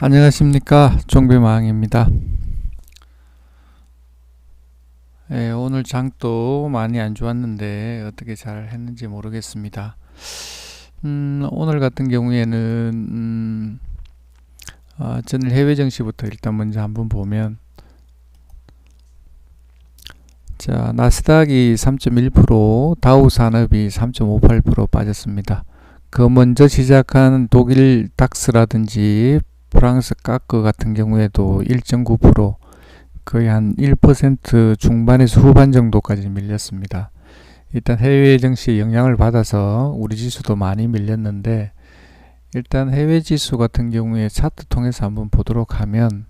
안녕하십니까, 종배마왕입니다. 오늘 장도 많이 안 좋았는데 어떻게 잘 했는지 모르겠습니다. 오늘 같은 경우에는 전일 해외 증시부터 일단 먼저 한번 보면, 자, 나스닥이 3.1%, 다우 산업이 3.58% 빠졌습니다. 그 먼저 시작한 독일 닥스라든지 프랑스 까크 같은 경우에도 1.9%, 거의 한 1% 중반에서 후반 정도까지 밀렸습니다. 일단 해외 증시의 영향을 받아서 우리 지수도 많이 밀렸는데, 일단 해외 지수 같은 경우에 차트 통해서 한번 보도록 하면,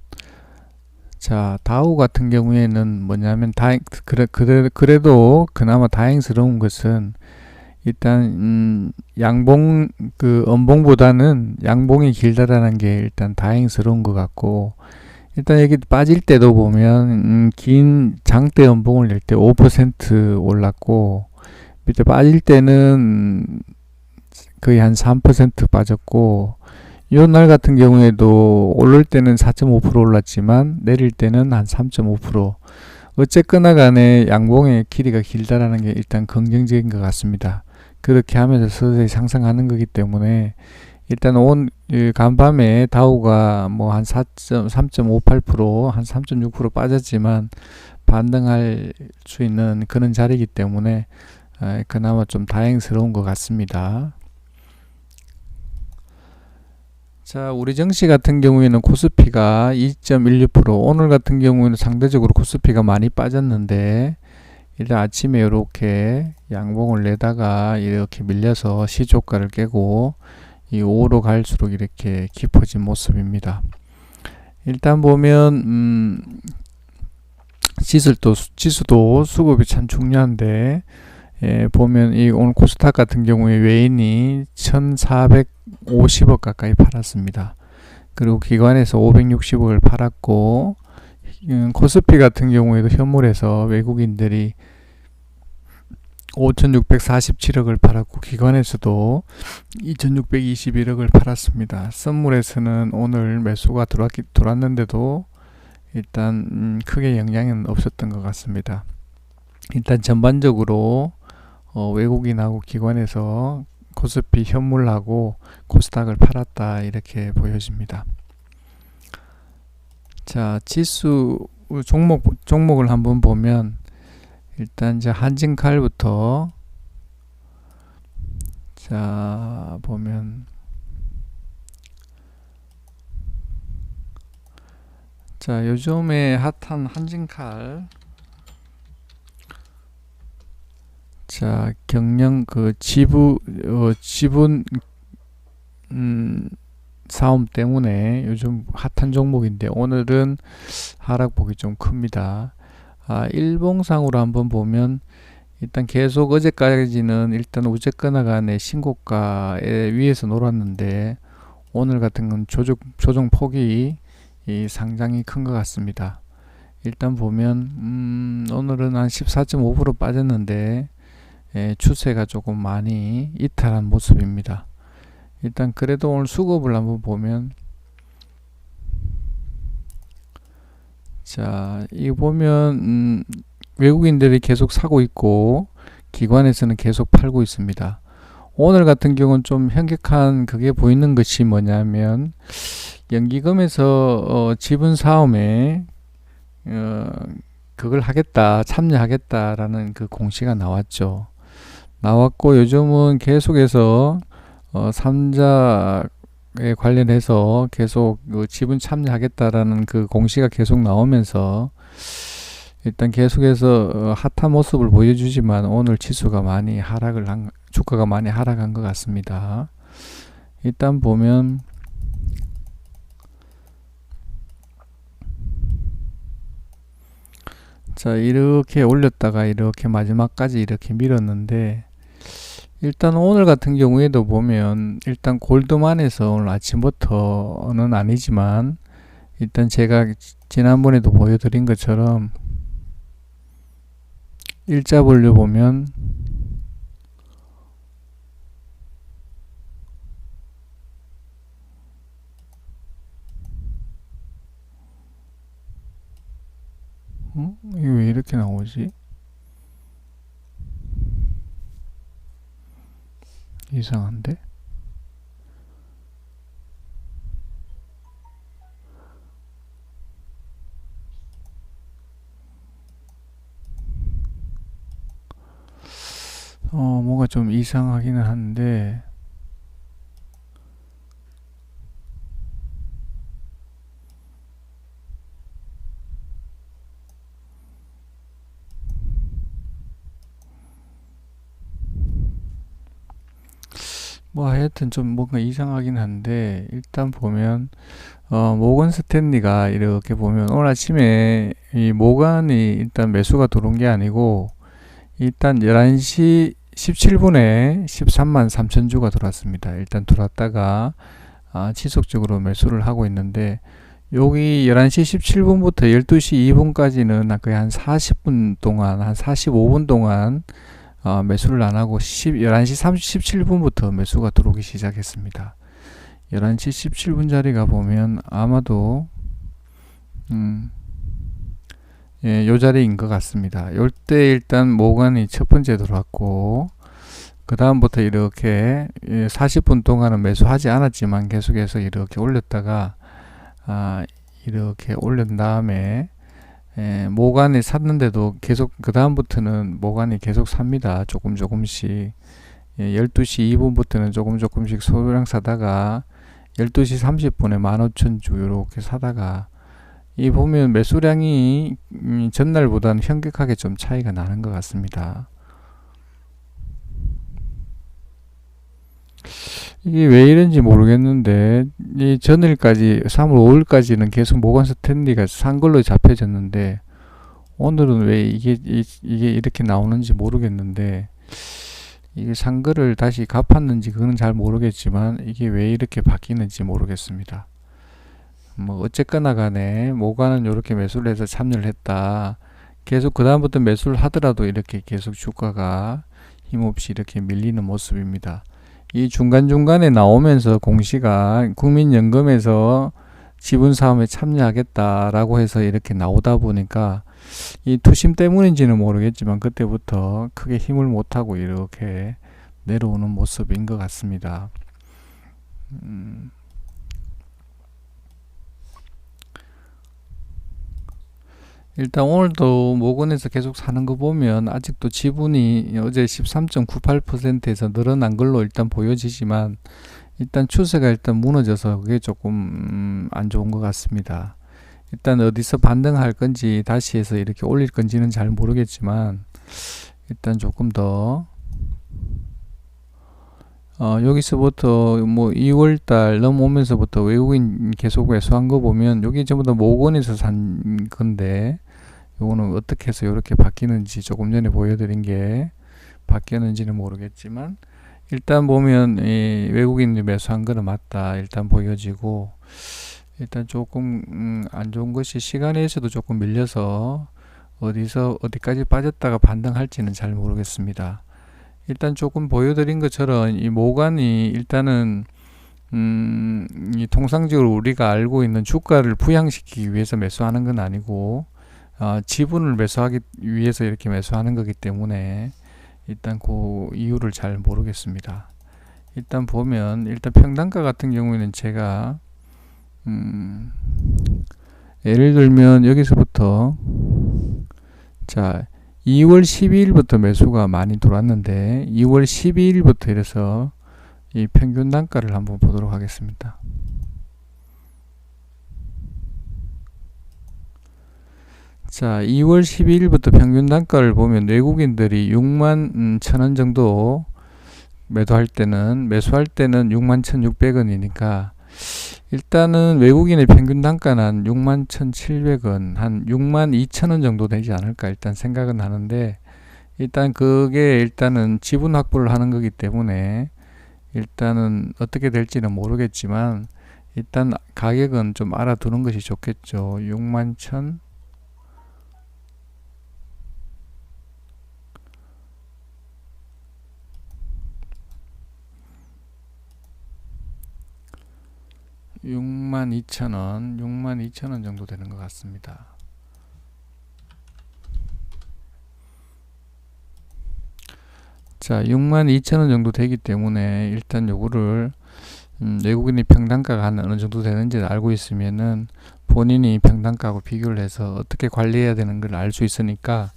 자, 다우 같은 경우에는 뭐냐면 그래도 그나마 다행스러운 것은 일단 양봉 그 음봉보다는 양봉이 길다라는 게 일단 다행스러운 것 같고, 일단 여기 빠질 때도 보면 긴 장대 음봉을 낼 때 5% 올랐고, 밑에 빠질 때는 거의 한 3% 빠졌고, 요 날 같은 경우에도 오를 때는 4.5% 올랐지만 내릴 때는 한 3.5%. 어쨌거나 간에 양봉의 길이가 길다라는 게 일단 긍정적인 것 같습니다. 그렇게 하면서 서서히 상승하는 거기 때문에 일단 간밤에 다우가 뭐 한 3.58%, 한 3.6% 빠졌지만 반등할 수 있는 그런 자리이기 때문에 그나마 좀 다행스러운 것 같습니다. 자, 우리 증시 같은 경우에는 코스피가 2.16%, 오늘 같은 경우에는 상대적으로 코스피가 많이 빠졌는데, 일단 아침에 이렇게 양봉을 내다가 이렇게 밀려서 시초가를 깨고 이 오후로 갈수록 이렇게 깊어진 모습입니다. 일단 보면 지수도 수급이 참 중요한데, 보면 이 오늘 코스닥 같은 경우에 외인이 1450억 가까이 팔았습니다. 그리고 기관에서 560억을 팔았고, 코스피 같은 경우에도 현물에서 외국인들이 5647억을 팔았고, 기관에서도 2621억을 팔았습니다. 선물에서는 오늘 매수가 들어왔는데도 일단 크게 영향은 없었던 것 같습니다. 일단 전반적으로 외국인하고 기관에서 코스피 현물하고 코스닥을 팔았다, 이렇게 보여집니다. 자, 지수 종목을 한번 보면, 일단 이제 한진칼부터, 자, 보면, 자, 요즘에 핫한 한진칼, 자, 경영 지분 사업 때문에 요즘 핫한 종목인데, 오늘은 하락폭이 좀 큽니다. 일봉상으로 한번 보면, 일단 계속 어제까지는 일단 어쨌거나 간에 신고가에 위에서 놀았는데, 오늘 같은 건 조정 폭이 상당히 큰 것 같습니다. 일단 보면 오늘은 한 14.5% 빠졌는데, 추세가 조금 많이 이탈한 모습입니다. 일단 그래도 오늘 수급을 한번 보면, 자, 이거 보면 외국인들이 계속 사고 있고 기관에서는 계속 팔고 있습니다. 오늘 같은 경우는 좀 현격한 그게 보이는 것이 뭐냐면, 연기금에서 지분 사업에 그걸 참여하겠다라는 그 공시가 나왔고, 요즘은 계속해서 삼자에 관련해서 계속 지분 참여하겠다라는 그 공시가 계속 나오면서 일단 계속해서 핫한 모습을 보여주지만, 오늘 지수가 많이 주가가 많이 하락한 것 같습니다. 일단 보면, 자, 이렇게 올렸다가 이렇게 마지막까지 이렇게 밀었는데, 일단 오늘 같은 경우에도 보면, 일단 골드만에서 오늘 아침부터는 아니지만, 일단 제가 지난번에도 보여드린 것처럼 일자 벌려보면, 이게 왜 이렇게 나오지? 이상한데? 뭔가 좀 이상하기는 한데, 뭐 하여튼 좀 뭔가 이상하긴 한데, 일단 보면 모건 스탠리가 이렇게 보면 오늘 아침에 이 모건이 일단 매수가 들어온 게 아니고 일단 11시 17분에 13만 3천 주가 들어왔습니다. 일단 들어왔다가 지속적으로 매수를 하고 있는데, 여기 11시 17분부터 12시 2분까지는 거의 한 40분 동안, 한 45분 동안 매수를 안 하고 11시 17분부터 매수가 들어오기 시작했습니다. 11시 17분 자리가 보면 아마도 예, 요 자리인 것 같습니다. 요때 일단 모건이 첫 번째 들어왔고, 그 다음부터 이렇게 40분 동안은 매수하지 않았지만 계속해서 이렇게 올렸다가 이렇게 올린 다음에 모간이 샀는데도 계속 그 다음부터는 모간이 계속 삽니다. 조금씩 12시 2분부터는 조금씩 소량 사다가 12시 30분에 15,000주 이렇게 사다가, 이 보면 매수량이 전날보다는 현격하게 좀 차이가 나는 것 같습니다. 이게 왜 이런지 모르겠는데, 이 전일까지 3월 5일까지는 계속 모건 스탠리가 산 걸로 잡혀졌는데, 오늘은 왜 이게 이렇게 나오는지 모르겠는데, 이게 산 거를 다시 갚았는지 그건 잘 모르겠지만 이게 왜 이렇게 바뀌는지 모르겠습니다. 뭐 어쨌거나 간에 모가는 이렇게 매수를 해서 참여를 했다. 계속 그 다음부터 매수를 하더라도 이렇게 계속 주가가 힘없이 이렇게 밀리는 모습입니다. 이 중간중간에 나오면서 공시가 국민연금에서 지분사업에 참여하겠다라고 해서 이렇게 나오다 보니까 이 투심 때문인지는 모르겠지만 그때부터 크게 힘을 못하고 이렇게 내려오는 모습인 것 같습니다. 일단 오늘도 모건에서 계속 사는 거 보면 아직도 지분이 어제 13.98%에서 늘어난 걸로 일단 보여지지만, 일단 추세가 일단 무너져서 그게 조금 안 좋은 것 같습니다. 일단 어디서 반등할 건지 다시 해서 이렇게 올릴 건지는 잘 모르겠지만, 일단 조금 더 여기서부터 뭐 2월달 넘어오면서부터 외국인 계속 매수한 거 보면 여기 전부 다 모건에서 산 건데, 요거는 어떻게 해서 이렇게 바뀌는지 조금 전에 보여드린 게 바뀌었는지는 모르겠지만, 일단 보면 이 외국인이 매수한 거는 맞다 일단 보여지고, 일단 조금 안 좋은 것이 시간에서도 조금 밀려서 어디까지 빠졌다가 반등할지는 잘 모르겠습니다. 일단 조금 보여드린 것처럼 이 모간이 일단은 이 통상적으로 우리가 알고 있는 주가를 부양시키기 위해서 매수하는 건 아니고 지분을 매수하기 위해서 이렇게 매수하는 거기 때문에 일단 그 이유를 잘 모르겠습니다. 일단 보면 일단 평단가 같은 경우에는 제가 예를 들면 여기서부터 자 2월 12일부터 매수가 많이 들어왔는데 2월 12일부터 이래서 이 평균 단가를 한번 보도록 하겠습니다. 자 2월 12일부터 평균 단가를 보면 외국인들이 6만 1,000원 정도 매수할 때는 61,600원이니까 일단은 외국인의 평균 단가는 한 61,700원, 한 62,000원 정도 되지 않을까 일단 생각은 하는데, 일단 그게 일단은 지분 확보를 하는 거기 때문에 일단은 어떻게 될지는 모르겠지만 일단 가격은 좀 알아두는 것이 좋겠죠. 61,000 62,000원 정도 되는 것 같습니다. 자, 62,000원 정도 되기 때문에 일단 요거를 외국인이 평단가가 한 어느 정도 되는지를 알고 있으면은 본인이 평단가하고 비교를 해서 어떻게 관리해야 되는 걸 알 수 있으니까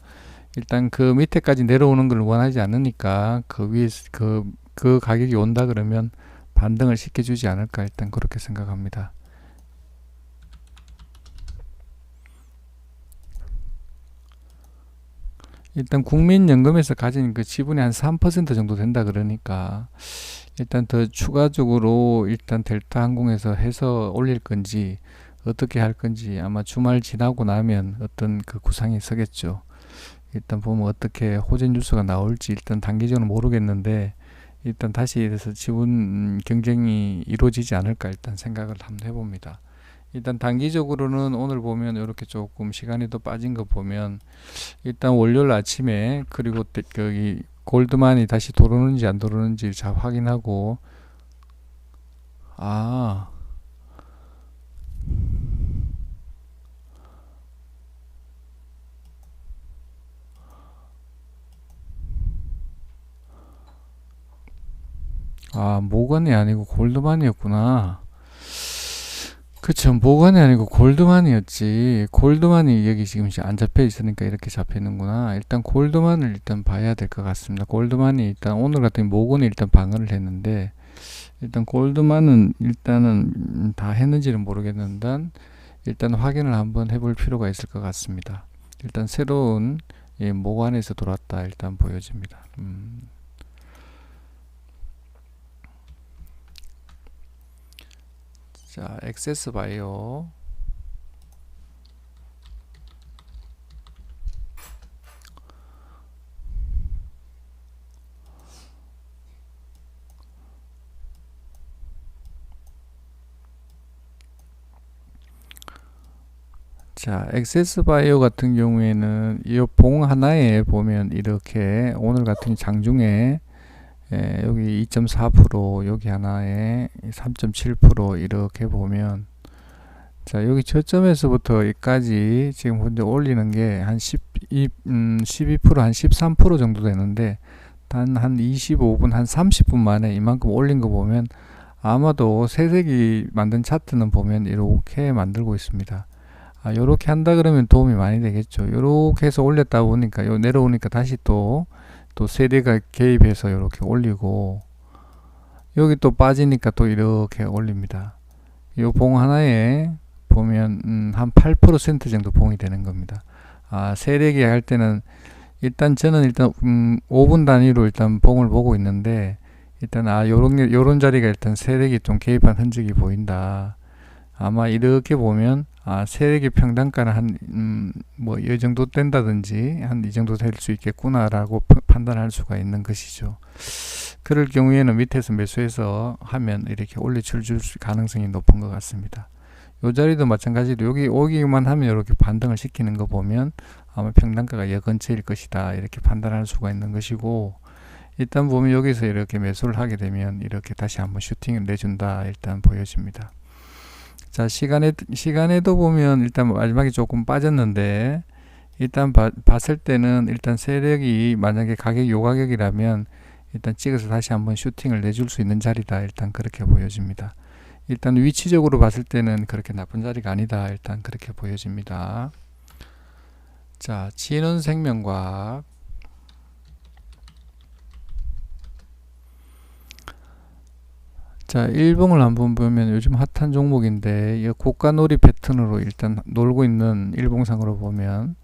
일단 그 밑에까지 내려오는 걸 원하지 않으니까 그 위에 그 가격이 온다 그러면 반등을 시켜주지 않을까 일단 그렇게 생각합니다. 일단 국민연금에서 가진 그 지분이 한 3% 정도 된다 그러니까 일단 더 추가적으로 일단 델타항공에서 해서 올릴 건지 어떻게 할 건지 아마 주말 지나고 나면 어떤 그 구상이 서겠죠. 일단 보면 어떻게 호재 뉴스가 나올지 일단 단기적으로 모르겠는데 일단 다시 이래서 지분 경쟁이 이루어지지 않을까 일단 생각을 한번 해봅니다. 일단 단기적으로는 오늘 보면 이렇게 조금 시간이 더 빠진 거 보면 일단 월요일 아침에 그리고 여기 골드만이 다시 들어오는지 안 들어오는지 잘 확인하고 아 모건이 아니고 골드만이었구나. 그쵸, 모건이 아니고 골드만이었지. 골드만이 여기 지금 안 잡혀 있으니까 이렇게 잡히는구나. 일단 골드만을 일단 봐야 될 것 같습니다. 골드만이 일단 오늘 같은 모건이 일단 방어를 했는데 일단 골드만은 일단은 다 했는지는 모르겠는데 일단 확인을 한번 해볼 필요가 있을 것 같습니다. 일단 새로운 모건에서 돌았다 일단 보여집니다. 자, 액세스 바이오. 자, 액세스 바이오 같은 경우에는 이 봉 하나에 보면 이렇게 오늘 같은 장중에 여기 2.4% 여기 하나에 3.7% 이렇게 보면 자 여기 저점에서부터 여기까지 지금 현재 올리는 게 한 12% 한 13% 정도 되는데 단 한 25분 한 30분 만에 이만큼 올린 거 보면 아마도 새색이 만든 차트는 보면 이렇게 만들고 있습니다. 요렇게 한다 그러면 도움이 많이 되겠죠. 요렇게 해서 올렸다 보니까 요 내려오니까 다시 또 세대가 개입해서 이렇게 올리고 여기 또 빠지니까 또 이렇게 올립니다. 요 봉 하나에 보면 한 8% 정도 봉이 되는 겁니다. 세대기 할 때는 일단 저는 일단 5분 단위로 일단 봉을 보고 있는데 일단 요런 자리가 일단 세력이 좀 개입한 흔적이 보인다. 아마 이렇게 보면 세력의 평단가는 한 뭐 이 정도 된다든지 한 이 정도 될 수 있겠구나라고 판단할 수가 있는 것이죠. 그럴 경우에는 밑에서 매수해서 하면 이렇게 올려줄 가능성이 높은 것 같습니다. 요 자리도 마찬가지로 여기 오기만 하면 이렇게 반등을 시키는 거 보면 아마 평단가가 여 근처일 것이다 이렇게 판단할 수가 있는 것이고, 일단 보면 여기서 이렇게 매수를 하게 되면 이렇게 다시 한번 슈팅을 내준다 일단 보여집니다. 자, 시간에도 보면 일단 마지막에 조금 빠졌는데 일단 봤을 때는 일단 세력이 만약에 가격이 요 가격이라면 일단 찍어서 다시 한번 슈팅을 내줄 수 있는 자리다 일단 그렇게 보여집니다. 일단 위치적으로 봤을 때는 그렇게 나쁜 자리가 아니다 일단 그렇게 보여집니다. 자, 진원생명과학. 자, 일봉을 한번 보면 요즘 핫한 종목인데 이 고가놀이 패턴으로 일단 놀고 있는 일봉상으로 보면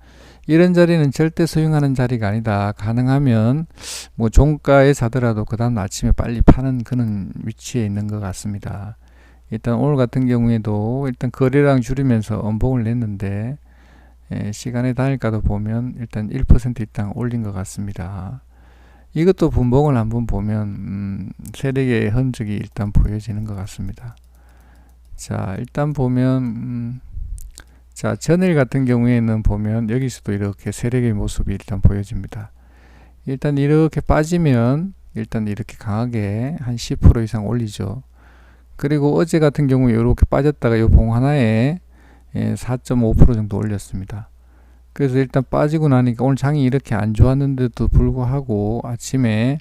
이런 자리는 절대 소용하는 자리가 아니다. 가능하면 뭐 종가에 사더라도 그 다음 아침에 빨리 파는 그런 위치에 있는 것 같습니다. 일단 오늘 같은 경우에도 일단 거래량 줄이면서 엄봉을 냈는데 시간의 단일가도 보면 일단 1% 이상 올린 것 같습니다. 이것도 분봉을 한번 보면 세력의 흔적이 일단 보여지는 것 같습니다. 자, 일단 보면 자, 전일 같은 경우에는 보면 여기서도 이렇게 세력의 모습이 일단 보여집니다. 일단 이렇게 빠지면 일단 이렇게 강하게 한 10% 이상 올리죠. 그리고 어제 같은 경우에 이렇게 빠졌다가 이 봉 하나에 4.5% 정도 올렸습니다. 그래서 일단 빠지고 나니까 오늘 장이 이렇게 안 좋았는데도 불구하고 아침에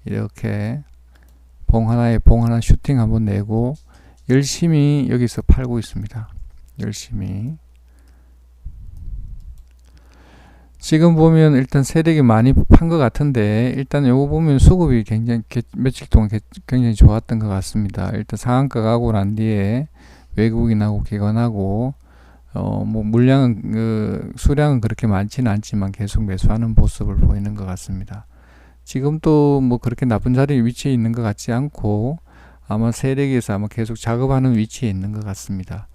이렇게 봉 하나 슈팅 한번 내고 열심히 여기서 팔고 있습니다. 열심히. 지금 보면 일단 세력이 많이 판 것 같은데, 일단 요거 보면 수급이 굉장히 며칠 동안 굉장히 좋았던 것 같습니다. 일단 상한가 가고 난 뒤에 외국인하고 기관하고 뭐 물량은 수량은 그렇게 많지는 않지만 계속 매수하는 모습을 보이는 것 같습니다. 지금도 뭐 그렇게 나쁜 자리에 위치해 있는 것 같지 않고 아마 세력에서 아마 계속 작업하는 위치에 있는 것 같습니다.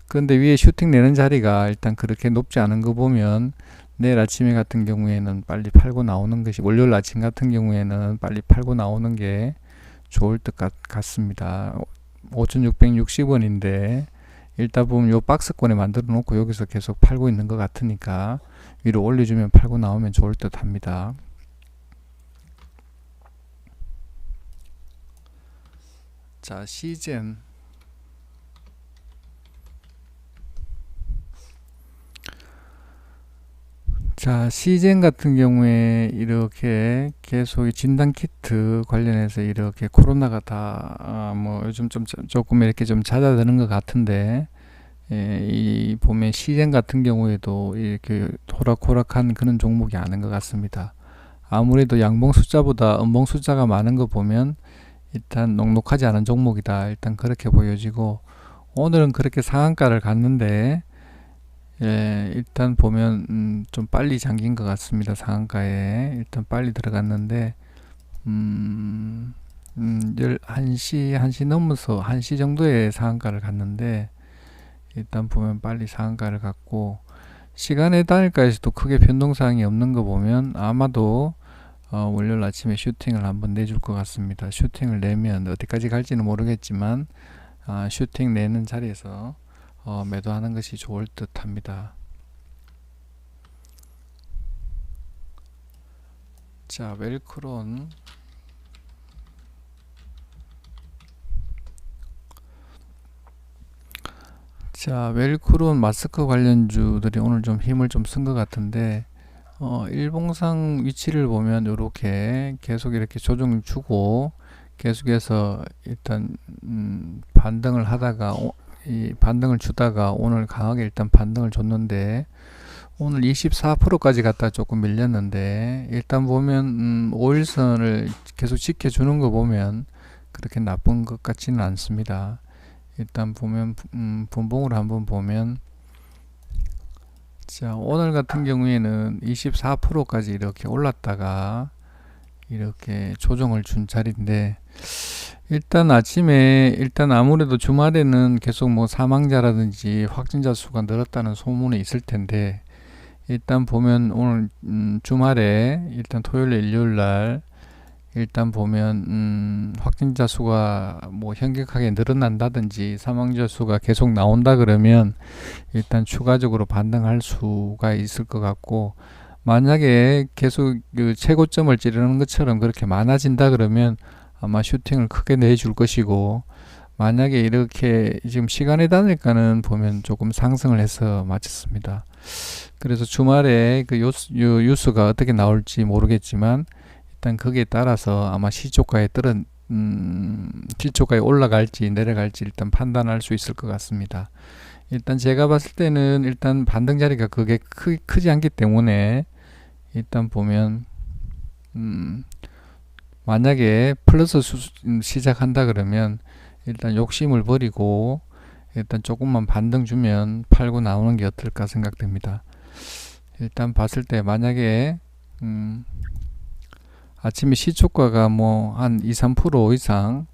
그런데 위에 슈팅 내는 자리가 일단 그렇게 높지 않은 거 보면 내일 아침에 같은 경우에는 빨리 팔고 나오는 것이, 월요일 아침 같은 경우에는 빨리 팔고 나오는 게 좋을 것 같습니다. 5,660원인데 일단 보면 요 박스권에 만들어 놓고 여기서 계속 팔고 있는 것 같으니까 위로 올려주면 팔고 나오면 좋을 듯 합니다. 자, 시젠. 자, 시젠 같은 경우에 이렇게 계속 진단키트 관련해서 이렇게 코로나가 다 뭐 요즘 좀 조금 이렇게 좀 잦아드는 것 같은데, 이 보면 시젠 같은 경우에도 이렇게 호락호락한 그런 종목이 아닌 것 같습니다. 아무래도 양봉 숫자보다 음봉 숫자가 많은 거 보면 일단 녹록하지 않은 종목이다, 일단 그렇게 보여지고, 오늘은 그렇게 상한가를 갔는데 일단 보면 좀 빨리 잠긴 것 같습니다. 상한가에 일단 빨리 들어갔는데 1시 넘어서 1시 정도에 상한가를 갔는데, 일단 보면 빨리 상한가를 갔고, 시간의 단일가에서도 크게 변동사항이 없는 거 보면 아마도 월요일 아침에 슈팅을 한번 내줄 것 같습니다. 슈팅을 내면 어디까지 갈지는 모르겠지만 슈팅 내는 자리에서 매도하는 것이 좋을 듯 합니다. 자, 웰크론. 자, 웰크론 마스크 관련주들이 오늘 좀 힘을 좀 쓴 것 같은데, 일봉상 위치를 보면 이렇게 계속 이렇게 조정 주고 계속해서 일단 반등을 하다가 이 반등을 주다가 오늘 강하게 일단 반등을 줬는데, 오늘 24%까지 갔다 조금 밀렸는데, 일단 보면 5일선을 계속 지켜주는 거 보면 그렇게 나쁜 것 같지는 않습니다. 일단 보면 분봉으로 한번 보면, 자, 오늘 같은 경우에는 24%까지 이렇게 올랐다가 이렇게 조정을 준 자리인데, 일단 아침에 일단 아무래도 주말에는 계속 뭐 사망자라든지 확진자 수가 늘었다는 소문이 있을 텐데, 일단 보면 오늘 주말에 일단 토요일 일요일 날 일단 보면 확진자 수가 뭐 현격하게 늘어난다든지 사망자 수가 계속 나온다 그러면 일단 추가적으로 반등할 수가 있을 것 같고, 만약에 계속 그 최고점을 찌르는 것처럼 그렇게 많아진다 그러면 아마 슈팅을 크게 내줄 것이고, 만약에 이렇게 지금 시간의 단일가는 보면 조금 상승을 해서 마쳤습니다. 그래서 주말에 그 뉴스가 어떻게 나올지 모르겠지만 일단 거기에 따라서 아마 시초가에 시초가에 올라갈지 내려갈지 일단 판단할 수 있을 것 같습니다. 일단 제가 봤을 때는 일단 반등 자리가 그게 크지 않기 때문에 일단 보면 만약에 플러스 시작한다 그러면 일단 욕심을 버리고 일단 조금만 반등 주면 팔고 나오는 게 어떨까 생각됩니다. 일단 봤을 때 만약에 아침에 시초가가 뭐 한 2~3% 이상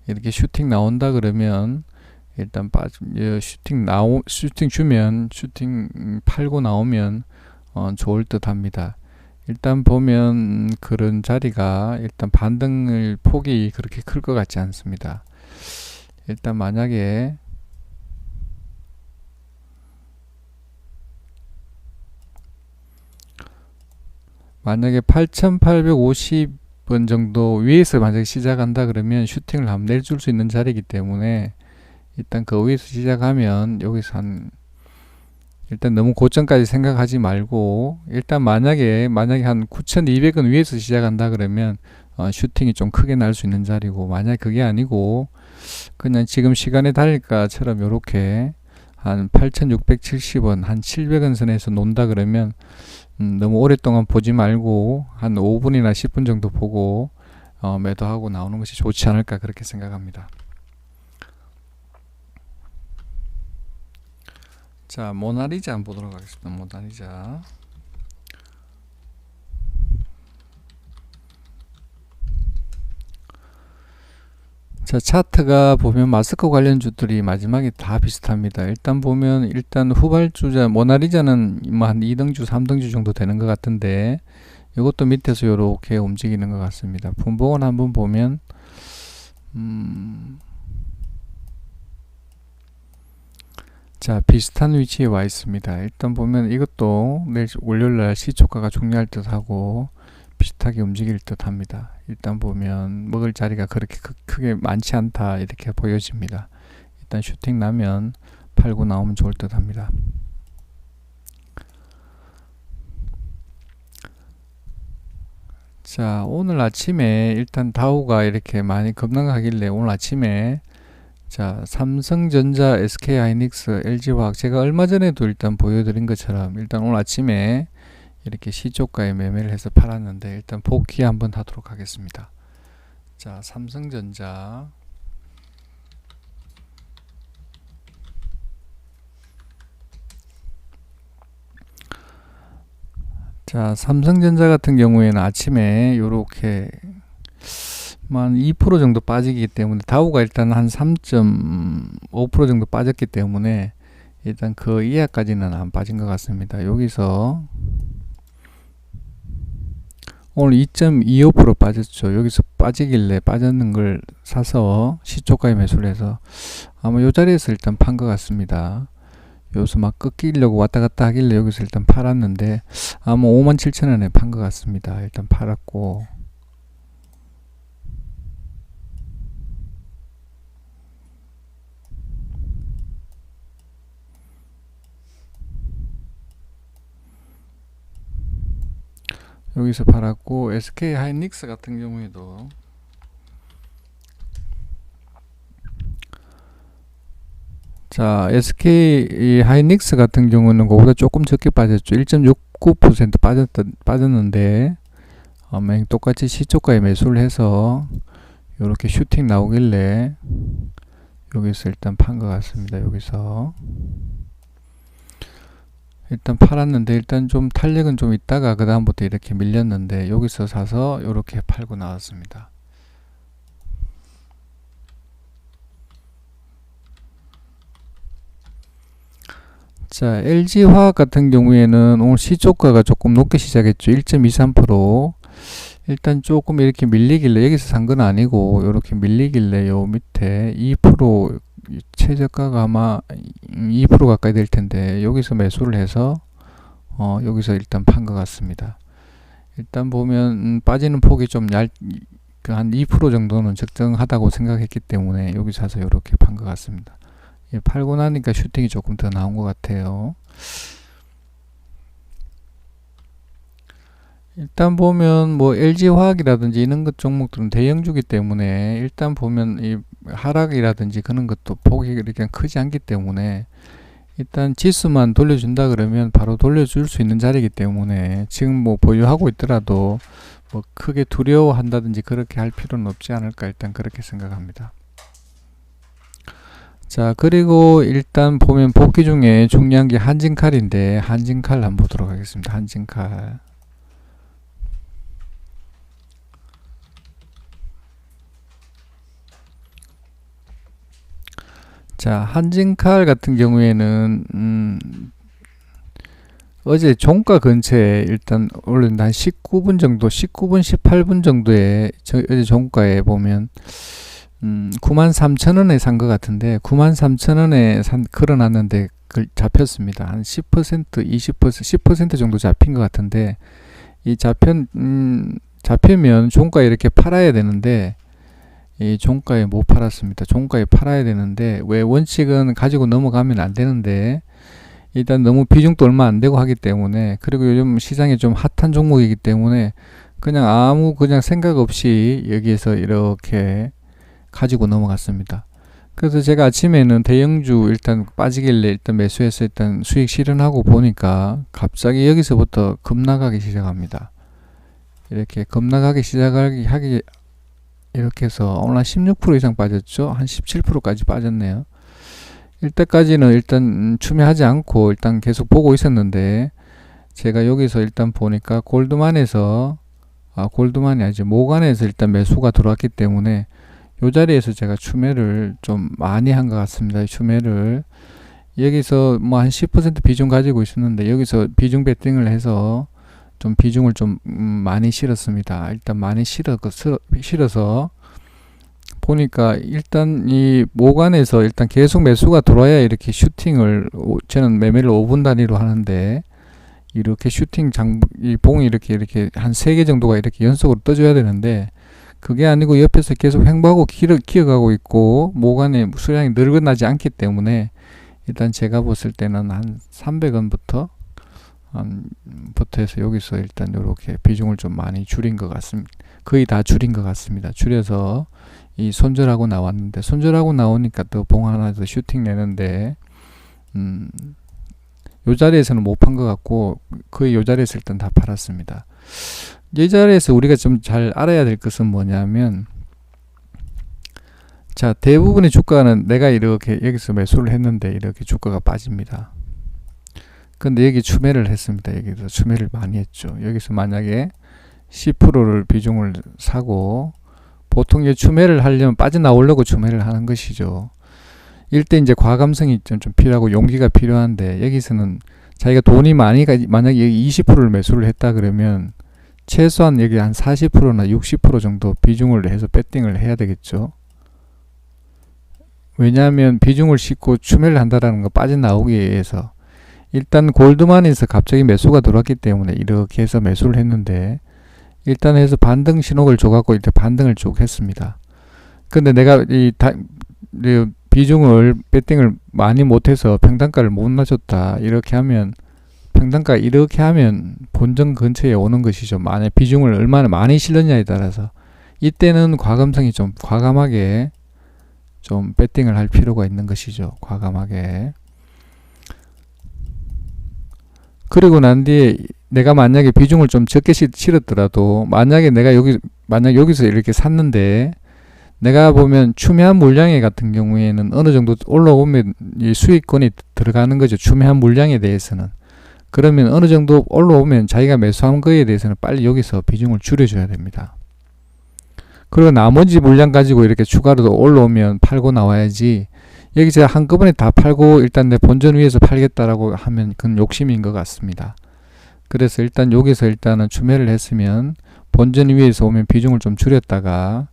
이렇게 슈팅 나온다 그러면 일단 슈팅 주면 슈팅 팔고 나오면 좋을 듯 합니다. 일단 보면 그런 자리가 일단 반등을 폭이 그렇게 클 것 같지 않습니다. 일단 만약에 8,850원 정도 위에서 만약에 시작한다 그러면 슈팅을 한번 내줄 수 있는 자리이기 때문에 일단 그 위에서 시작하면 여기서 일단 너무 고점까지 생각하지 말고, 일단 만약에 한 9,200원 위에서 시작한다 그러면 슈팅이 좀 크게 날 수 있는 자리고, 만약 그게 아니고 그냥 지금 시간의 달가처럼 요렇게 한 8,670원, 한 700원 선에서 논다 그러면 너무 오랫동안 보지 말고 한 5분이나 10분 정도 보고 매도하고 나오는 것이 좋지 않을까 그렇게 생각합니다. 자, 모나리자 한번 보도록 하겠습니다. 모나리자. 자, 차트가 보면 마스크 관련주들이 마지막에 다 비슷합니다. 일단 보면 후발주자 모나리자는 뭐 한 2등주 3등주 정도 되는 것 같은데, 이것도 밑에서 이렇게 움직이는 것 같습니다. 분봉은 한번 보면 자, 비슷한 위치에 와 있습니다. 일단 보면 이것도 내일 월요일날 시초가가 중요할 듯 하고 비슷하게 움직일 듯 합니다. 일단 보면 먹을 자리가 그렇게 크게 많지 않다 이렇게 보여집니다. 일단 슈팅 나면 팔고 나오면 좋을 듯 합니다. 자, 오늘 아침에 일단 다우가 이렇게 많이 급락하길래 오늘 아침에 자, 삼성전자, SK하이닉스, LG화학 제가 얼마 전에도 일단 보여드린 것처럼 일단 오늘 아침에 이렇게 시초가에 매매를 해서 팔았는데, 일단 복귀 한번 하도록 하겠습니다. 자, 삼성전자. 자, 삼성전자 같은 경우에는 아침에 요렇게 한 2% 정도 빠지기 때문에 다우가 일단 한 3.5% 정도 빠졌기 때문에 일단 그 이하까지는 안 빠진 것 같습니다. 여기서 오늘 2.25% 빠졌죠. 여기서 빠지길래 빠졌는 걸 사서 시초가에 매수를 해서 아마 요 자리에서 일단 판 것 같습니다. 여기서 막 꺾이려고 왔다 갔다 하길래 여기서 일단 팔았는데 아마 57,000원에 판 것 같습니다. 일단 팔았고, 여기서 팔았고, SK하이닉스 같은 경우에도 자, SK하이닉스 같은 경우는 그거보다 조금 적게 빠졌죠. 1.69% 빠졌는데 똑같이 시초가에 매수를 해서 이렇게 슈팅 나오길래 여기서 일단 판 것 같습니다. 여기서 일단 팔았는데 일단 좀 탄력은 좀 있다가 그 다음부터 이렇게 밀렸는데 여기서 사서 이렇게 팔고 나왔습니다. 자, LG화학 같은 경우에는 오늘 시초가가 조금 높게 시작했죠. 1.23%. 일단 조금 이렇게 밀리길래, 여기서 산 건 아니고 이렇게 밀리길래 요 밑에 2% 최저가가 아마 2% 가까이 될 텐데 여기서 매수를 해서 여기서 일단 판 것 같습니다. 일단 보면 빠지는 폭이 좀 한 2% 정도는 적정하다고 생각했기 때문에 여기 사서 이렇게 판 것 같습니다. 예, 팔고 나니까 슈팅이 조금 더 나온 것 같아요. 일단 보면 뭐 LG화학이라든지 이런 것 종목들은 대형주기 때문에 일단 보면 이 하락이라든지 그런 것도 폭이 이렇게 크지 않기 때문에 일단 지수만 돌려준다 그러면 바로 돌려줄 수 있는 자리이기 때문에 지금 뭐 보유하고 있더라도 뭐 크게 두려워한다든지 그렇게 할 필요는 없지 않을까 일단 그렇게 생각합니다. 자, 그리고 일단 보면 복귀 중에 중요한 게 한진칼인데 한진칼 한번 보도록 하겠습니다. 한진칼. 자, 한진칼 같은 경우에는 어제 종가 근처에 일단 올린 한 19분 정도, 19분, 18분 정도에 어제 종가에 보면 93,000원에 산 것 같은데 93,000원에 걸어놨는데 잡혔습니다. 한 10%, 20%, 10% 정도 잡힌 것 같은데 이 잡히면 종가에 이렇게 팔아야 되는데 이 종가에 못 팔았습니다. 종가에 팔아야 되는데 왜 원칙은 가지고 넘어가면 안 되는데 일단 너무 비중도 얼마 안 되고 하기 때문에, 그리고 요즘 시장이 좀 핫한 종목이기 때문에 그냥 아무 그냥 생각 없이 여기에서 이렇게 가지고 넘어갔습니다. 그래서 제가 아침에는 대형주 일단 빠지길래 일단 매수해서 일단 수익 실현하고 보니까 갑자기 여기서부터 급락하기 시작합니다. 이렇게 급락하기 시작하기 이렇게 해서 오늘 한 16% 이상 빠졌죠. 한 17%까지 빠졌네요. 이때까지는 일단 추매하지 않고 일단 계속 보고 있었는데, 제가 여기서 일단 보니까 골드만이 아니죠. 모간에서 일단 매수가 들어왔기 때문에 이 자리에서 제가 추매를 좀 많이 한 것 같습니다. 추매를 여기서 뭐 한 10% 비중 가지고 있었는데, 여기서 비중 베팅을 해서 좀 비중을 좀 많이 실었습니다. 일단 많이 실어서 보니까 일단 이 모간에서 일단 계속 매수가 들어와야 이렇게 슈팅을, 저는 매매를 5분 단위로 하는데, 이렇게 슈팅 이 봉이 이렇게 한 3개 정도가 이렇게 연속으로 떠줘야 되는데, 그게 아니고 옆에서 계속 횡보하고 기어가고 있고 모간의 수량이 늘어나지 않기 때문에, 일단 제가 봤을 때는 한 300원부터 해서 여기서 일단 이렇게 비중을 좀 많이 줄인 것 같습니다. 거의 다 줄인 것 같습니다. 줄여서 이 손절하고 나왔는데, 손절하고 나오니까 또 봉 하나 더 슈팅 내는데, 요 자리에서는 못 판 것 같고 거의 요 자리에서 일단 다 팔았습니다. 이 자리에서 우리가 좀 잘 알아야 될 것은 뭐냐면, 자, 대부분의 주가는 내가 이렇게 여기서 매수를 했는데 이렇게 주가가 빠집니다. 근데 여기 추매를 했습니다. 여기서 추매를 많이 했죠. 여기서 만약에 10%를 비중을 사고, 보통 이 추매를 하려면 빠져나오려고 추매를 하는 것이죠. 이때 이제 과감성이 좀 필요하고 용기가 필요한데, 여기서는 자기가 돈이 만약에 여기 20%를 매수를 했다 그러면 최소한 여기 한 40%나 60% 정도 비중을 해서 배팅을 해야 되겠죠. 왜냐하면 비중을 싣고 추매를 한다라는 거 빠져나오기 위해서. 일단 골드만에서 갑자기 매수가 들어왔기 때문에 이렇게 해서 매수를 했는데, 일단 해서 반등 신호를 줘갖고 이렇게 반등을 쭉 했습니다. 근데 내가 이 비중을 배팅을 많이 못해서 평단가를 못 낮췄다 이렇게 하면, 평단가 이렇게 하면 본전 근처에 오는 것이죠. 만약 비중을 얼마나 많이 실렸냐에 따라서 이때는 과감성이 좀 과감하게 좀 배팅을 할 필요가 있는 것이죠. 과감하게. 그리고 난 뒤에 내가 만약에 비중을 좀 적게 실었더라도, 만약 여기서 이렇게 샀는데, 내가 보면 추매한 물량에 같은 경우에는 어느 정도 올라오면 이 수익권이 들어가는 거죠. 추매한 물량에 대해서는. 그러면 어느 정도 올라오면 자기가 매수한 거에 대해서는 빨리 여기서 비중을 줄여줘야 됩니다. 그리고 나머지 물량 가지고 이렇게 추가로 올라오면 팔고 나와야지, 여기서 한꺼번에 다 팔고 일단 내 본전 위에서 팔겠다라고 하면 그건 욕심인 것 같습니다. 그래서 일단 여기서 일단은 추매를 했으면 본전 위에서 오면 비중을 좀 줄였다가,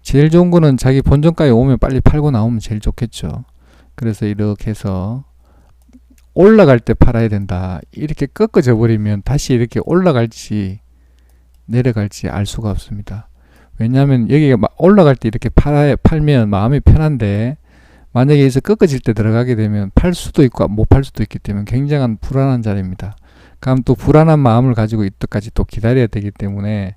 제일 좋은 거는 자기 본전가에 오면 빨리 팔고 나오면 제일 좋겠죠. 그래서 이렇게 해서 올라갈 때 팔아야 된다. 이렇게 꺾어져 버리면 다시 이렇게 올라갈지 내려갈지 알 수가 없습니다. 왜냐하면 여기가 올라갈 때 이렇게 팔면 마음이 편한데, 만약에 여기서 꺾어질 때 들어가게 되면 팔 수도 있고 못 팔 수도 있기 때문에 굉장한 불안한 자리입니다. 그럼 또 불안한 마음을 가지고 이때까지 또 기다려야 되기 때문에,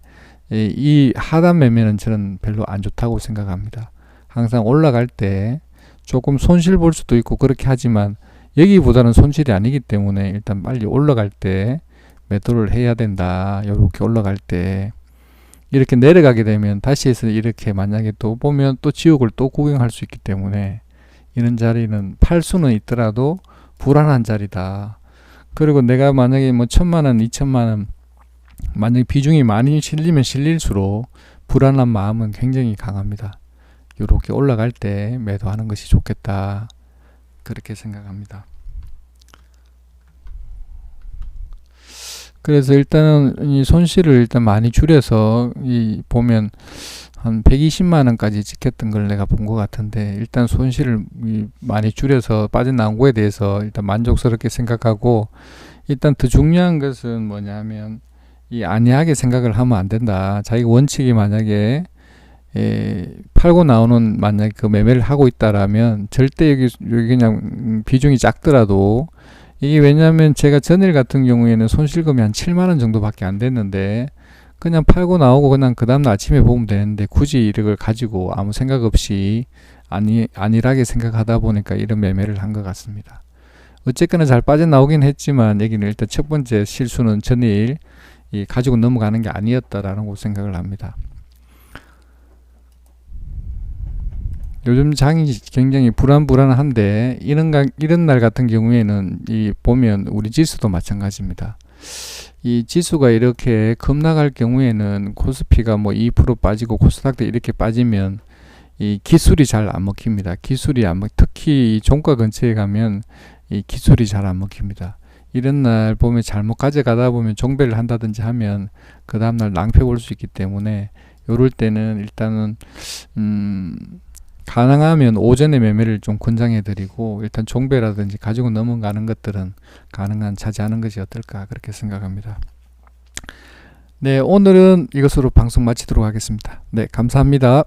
이 하단 매매는 저는 별로 안 좋다고 생각합니다. 항상 올라갈 때 조금 손실 볼 수도 있고 그렇게 하지만, 여기보다는 손실이 아니기 때문에 일단 빨리 올라갈 때 매도를 해야 된다. 이렇게 올라갈 때. 이렇게 내려가게 되면 다시 해서 이렇게 만약에 또 보면 또 지옥을 또 구경할 수 있기 때문에, 이런 자리는 팔 수는 있더라도 불안한 자리다. 그리고 내가 만약에 뭐 1000만원, 2000만원 만약에 비중이 많이 실리면 실릴수록 불안한 마음은 굉장히 강합니다. 이렇게 올라갈 때 매도하는 것이 좋겠다. 그렇게 생각합니다. 그래서 일단은 이 손실을 일단 많이 줄여서 보면 한 120만원까지 찍혔던 걸 내가 본 것 같은데, 일단 손실을 많이 줄여서 빠져나온 거에 대해서 일단 만족스럽게 생각하고, 일단 더 중요한 것은 뭐냐면 이 안이하게 생각을 하면 안 된다. 자기 원칙이 만약에 팔고 나오는 만약에 그 매매를 하고 있다라면 절대 여기 그냥 비중이 작더라도, 이게 왜냐하면 제가 전일 같은 경우에는 손실금이 한 7만원 정도밖에 안 됐는데, 그냥 팔고 나오고 그냥 그 다음날 아침에 보면 되는데 굳이 이걸 가지고 아무 생각 없이 안일하게 생각하다 보니까 이런 매매를 한 것 같습니다. 어쨌거나 잘 빠져나오긴 했지만 여기는 일단 첫 번째 실수는 전일 가지고 넘어가는 게 아니었다라는 생각을 합니다. 요즘 장이 굉장히 불안한데 이런 날 같은 경우에는 보면 우리 지수도 마찬가지입니다. 이 지수가 이렇게 급락할 경우에는 코스피가 뭐 2% 빠지고 코스닥도 이렇게 빠지면 이 기술이 잘 안 먹힙니다. 특히 종가 근처에 가면 이 기술이 잘 안 먹힙니다. 이런 날 보면 잘못 가져가다 보면 종배를 한다든지 하면 그 다음날 낭패 볼 수 있기 때문에 요럴 때는 일단은 가능하면 오전에 매매를 좀 권장해 드리고 일단 종배라든지 가지고 넘어가는 것들은 가능한 자제하는 것이 어떨까 그렇게 생각합니다. 네, 오늘은 이것으로 방송 마치도록 하겠습니다. 네, 감사합니다.